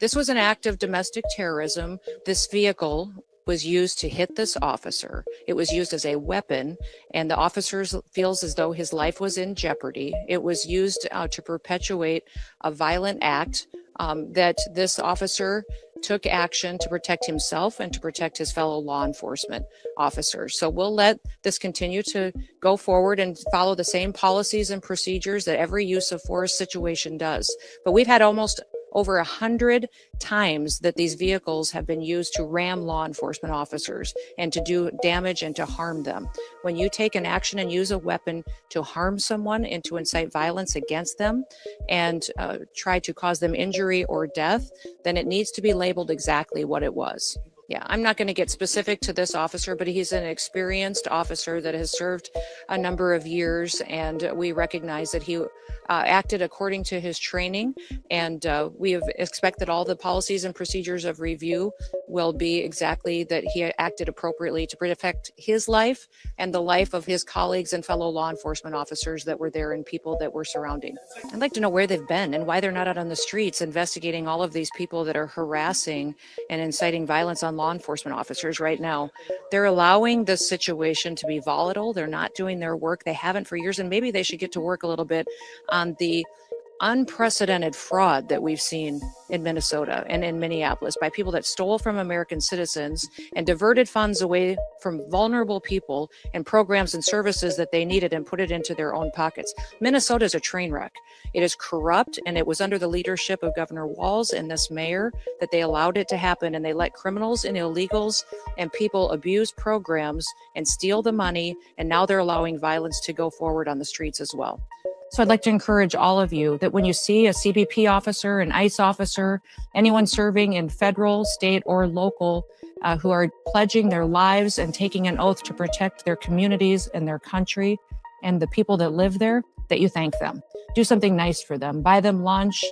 This was an act of domestic terrorism. This vehicle was used to hit this officer. It was used as a weapon, and the officer feels as though his life was in jeopardy. It was used to perpetuate a violent act that this officer took action to protect himself and to protect his fellow law enforcement officers. So we'll let this continue to go forward and follow the same policies and procedures that every use of force situation does. But we've had almost over 100 times that these vehicles have been used to ram law enforcement officers and to do damage and to harm them. When you take an action and use a weapon to harm someone and to incite violence against them and try to cause them injury or death, then it needs to be labeled exactly what it was. Yeah, I'm not going to get specific to this officer, but he's an experienced officer that has served a number of years, and we recognize that he acted according to his training, and we have expect that all the policies and procedures of review will be exactly that he acted appropriately to protect his life and the life of his colleagues and fellow law enforcement officers that were there and people that were surrounding. I'd like to know where they've been and why they're not out on the streets investigating all of these people that are harassing and inciting violence on law enforcement officers right now. They're allowing this situation to be volatile. They're not doing their work. They haven't for years, and maybe they should get to work a little bit on the unprecedented fraud that we've seen in Minnesota and in Minneapolis by people that stole from American citizens and diverted funds away from vulnerable people and programs and services that they needed and put it into their own pockets. Minnesota is a train wreck. It is corrupt, and it was under the leadership of Governor Walz and this mayor that they allowed it to happen, and they let criminals and illegals and people abuse programs and steal the money, and now they're allowing violence to go forward on the streets as well. So I'd like to encourage all of you that when you see a CBP officer, an ICE officer, anyone serving in federal, state, or local who are pledging their lives and taking an oath to protect their communities and their country and the people that live there, that you thank them. Do something nice for them. Buy them lunch.